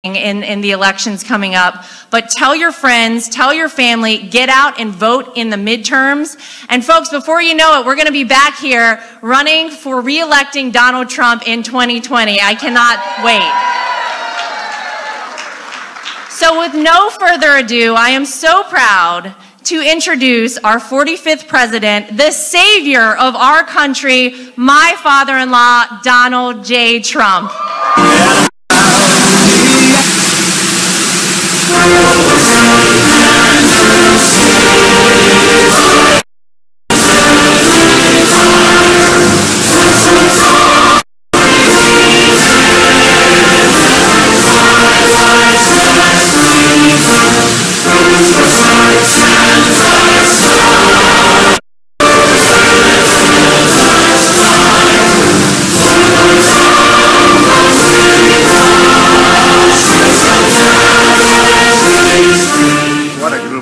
in the elections coming up, but tell your friends, tell your family, get out and vote in the midterms. And folks, before you know it, we're going to be back here running for re-electing Donald Trump in 2020. I cannot wait. So with no further ado, I am so proud to introduce our 45th president, the savior of our country, my father-in-law, Donald J. Trump.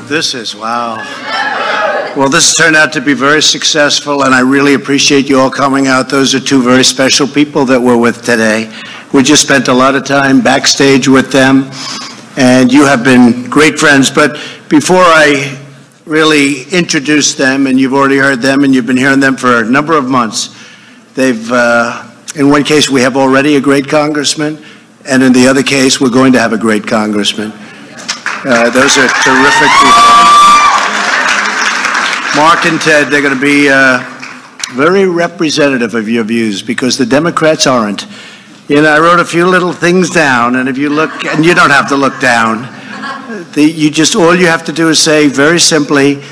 This is, wow. Well, this turned out to be very successful, and I really appreciate you all coming out. Those are two very special people that we're with today. We just spent a lot of time backstage with them, and you have been great friends. But before I really introduce them, and you've already heard them, and you've been hearing them for a number of months, they've, in one case, we have already a great congressman, and in the other case, we're going to have a great congressman. Those are terrific people. Mark and Ted, they're going to be very representative of your views because the Democrats aren't. You know, I wrote a few little things down, and if you look, and you don't have to look down, all you have to do is say very simply,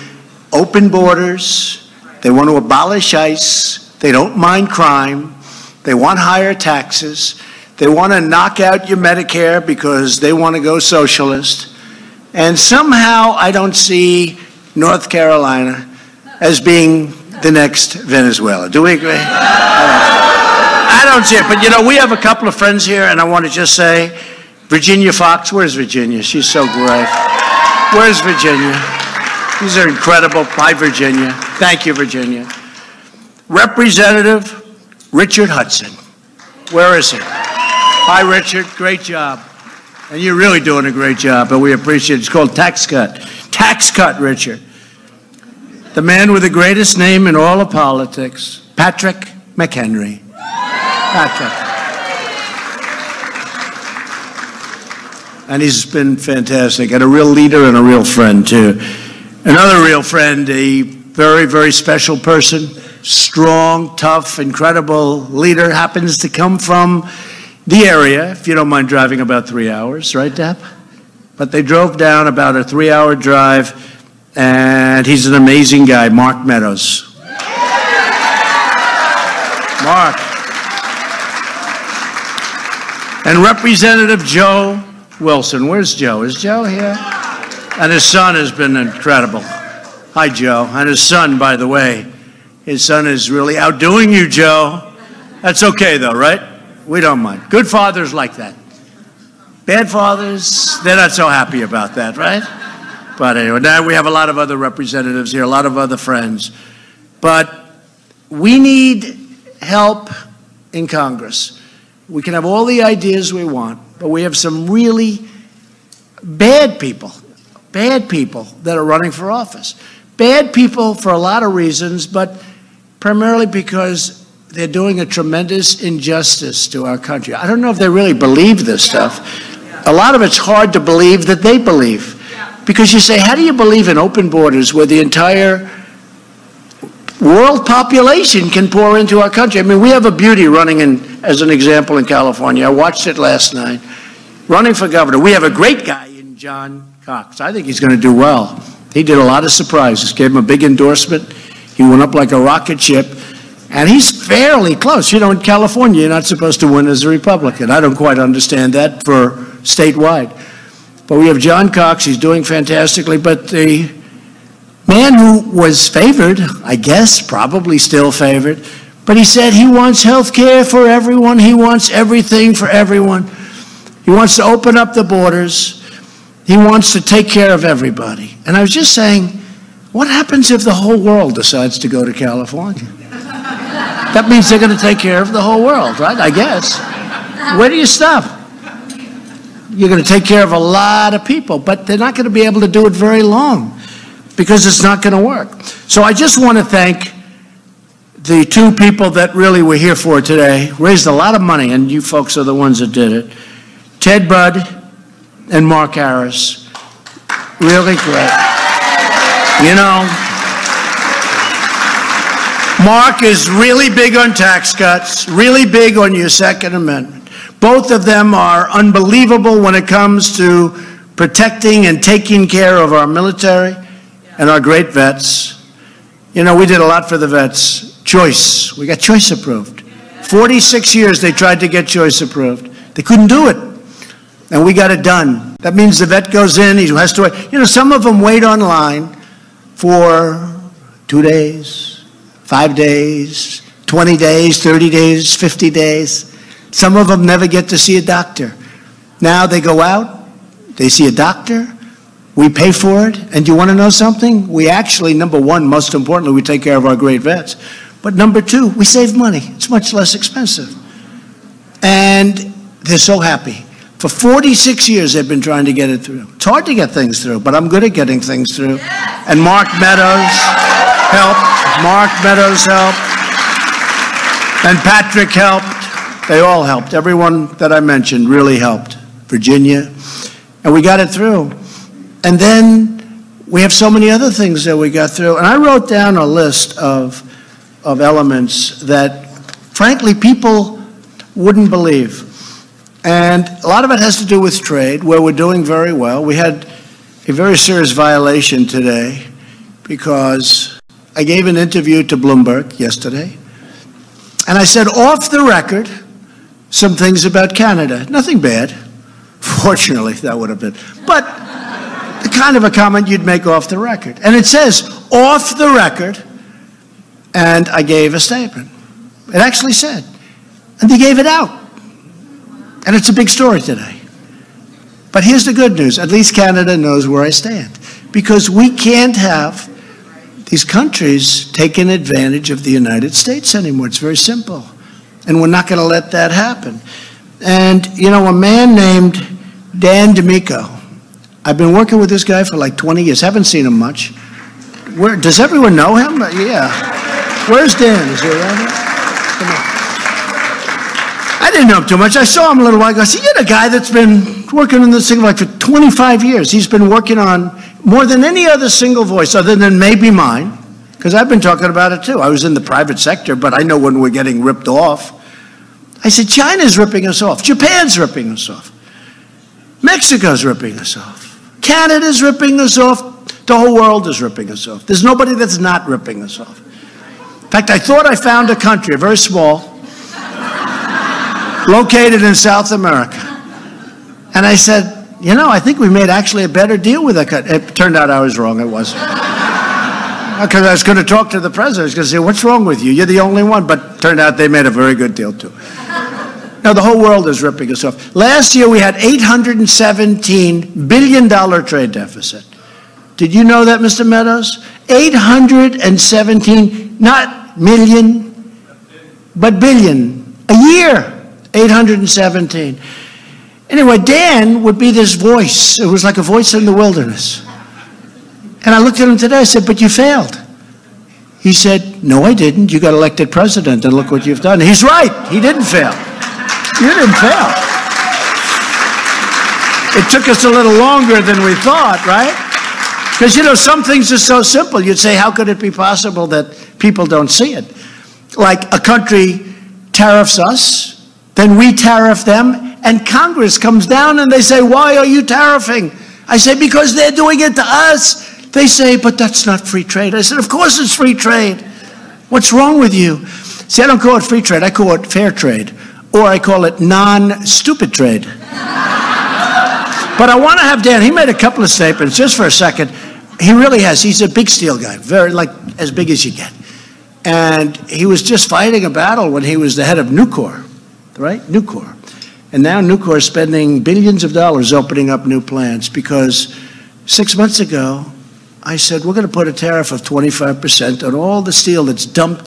open borders, they want to abolish ICE, they don't mind crime, they want higher taxes, they want to knock out your Medicare because they want to go socialist. And somehow I don't see North Carolina as being the next Venezuela. Do we agree? I don't see it. But, you know, we have a couple of friends here, and I want to just say, Virginia Fox, where's Virginia? She's so great. Where's Virginia? These are incredible. Hi, Virginia. Thank you, Virginia. Representative Richard Hudson. Where is he? Hi, Richard. Great job. And you're really doing a great job, and we appreciate it. It's called Tax Cut. Tax Cut, Richard. The man with the greatest name in all of politics, Patrick McHenry. Patrick. And he's been fantastic, and a real leader and a real friend, too. Another real friend, a very, very special person, strong, tough, incredible leader, happens to come from the area, if you don't mind driving about 3 hours, right, Deb? But they drove down about a 3-hour drive, and he's an amazing guy, Mark Meadows. Mark. And Representative Joe Wilson. Where's Joe? Is Joe here? And his son has been incredible. Hi, Joe. And his son, by the way. His son is really outdoing you, Joe. That's okay, though, right? We don't mind. Good fathers like that. Bad fathers, they're not so happy about that, right? But anyway, now we have a lot of other representatives here, a lot of other friends. But we need help in Congress. We can have all the ideas we want, but we have some really bad people that are running for office. Bad people for a lot of reasons, but primarily because they're doing a tremendous injustice to our country. I don't know if they really believe this stuff. A lot of it's hard to believe that they believe. Because you say, how do you believe in open borders where the entire world population can pour into our country? I mean, we have a beauty running as an example in California. I watched it last night. Running for governor. We have a great guy in John Cox. I think he's going to do well. He did a lot of surprises. Gave him a big endorsement. He went up like a rocket ship. And he's fairly close. You know, in California, you're not supposed to win as a Republican. I don't quite understand that for statewide. But we have John Cox. He's doing fantastically. But the man who was favored, I guess, probably still favored, but he said he wants health care for everyone. He wants everything for everyone. He wants to open up the borders. He wants to take care of everybody. And I was just saying, what happens if the whole world decides to go to California? That means they're going to take care of the whole world, right? I guess. Where do you stop? You're going to take care of a lot of people, but they're not going to be able to do it very long because it's not going to work. So I just want to thank the two people that really we're here for today. Raised a lot of money, and you folks are the ones that did it. Ted Budd and Mark Harris. Really great. You know, Mark is really big on tax cuts, really big on your Second Amendment. Both of them are unbelievable when it comes to protecting and taking care of our military and our great vets. You know, we did a lot for the vets. Choice. We got choice approved. 46 years they tried to get choice approved. They couldn't do it. And we got it done. That means the vet goes in, he has to wait. You know, some of them wait online for 2 days, 5 days, 20 days, 30 days, 50 days. Some of them never get to see a doctor. Now they go out, they see a doctor, we pay for it, and you want to know something? We actually, number one, most importantly, we take care of our great vets. But number two, we save money. It's much less expensive. And they're so happy. For 46 years, they've been trying to get it through. It's hard to get things through, but I'm good at getting things through. And Mark Meadows helped. Mark Meadows helped. And Patrick helped. They all helped. Everyone that I mentioned really helped. Virginia. And we got it through. And then we have so many other things that we got through. And I wrote down a list of elements that, frankly, people wouldn't believe. And a lot of it has to do with trade, where we're doing very well. We had a very serious violation today because I gave an interview to Bloomberg yesterday. And I said, off the record, some things about Canada. Nothing bad. Fortunately, that would have been. But the kind of a comment you'd make off the record. And it says, off the record, and I gave a statement. It actually said. And they gave it out. And it's a big story today. But here's the good news. At least Canada knows where I stand. Because we can't have these countries taking advantage of the United States anymore. It's very simple. And we're not going to let that happen. And, you know, a man named Dan DeMico, I've been working with this guy for like 20 years. Haven't seen him much. Does everyone know him? Yeah. Where's Dan? Is he around here? Come on. I didn't know him too much. I saw him a little while ago. I said, you're the guy that's been working on this thing like for 25 years. He's been working on more than any other single voice other than maybe mine, because I've been talking about it too. I was in the private sector, but I know when we're getting ripped off. I said, China's ripping us off. Japan's ripping us off. Mexico's ripping us off. Canada's ripping us off. The whole world is ripping us off. There's nobody that's not ripping us off. In fact, I thought I found a country, very small, located in South America. And I said, you know, I think we made actually a better deal with that country. It turned out I was wrong. It wasn't. Because I was going to talk to the president. I was going to say, what's wrong with you? You're the only one. But it turned out they made a very good deal, too. Now, the whole world is ripping us off. Last year, we had $817 billion trade deficit. Did you know that, Mr. Meadows? 817, not million, but billion. A year, 817. Anyway, Dan would be this voice. It was like a voice in the wilderness. And I looked at him today, I said, but you failed. He said, no, I didn't. You got elected president, and look what you've done. He's right. He didn't fail. You didn't fail. It took us a little longer than we thought, right? Because, you know, some things are so simple. You'd say, how could it be possible that people don't see it? Like a country tariffs us, then we tariff them, and Congress comes down and they say, why are you tariffing? I say, because they're doing it to us. They say, but that's not free trade. I said, of course it's free trade. What's wrong with you? See, I don't call it free trade. I call it fair trade. Or I call it non-stupid trade. But I want to have Dan. He made a couple of statements, just for a second. He really has. He's a big steel guy, very, like, as big as you get. And he was just fighting a battle when he was the head of Nucor, right? Nucor. And now Nucor is spending billions of dollars opening up new plants because 6 months ago, I said, we're going to put a tariff of 25% on all the steel that's dumped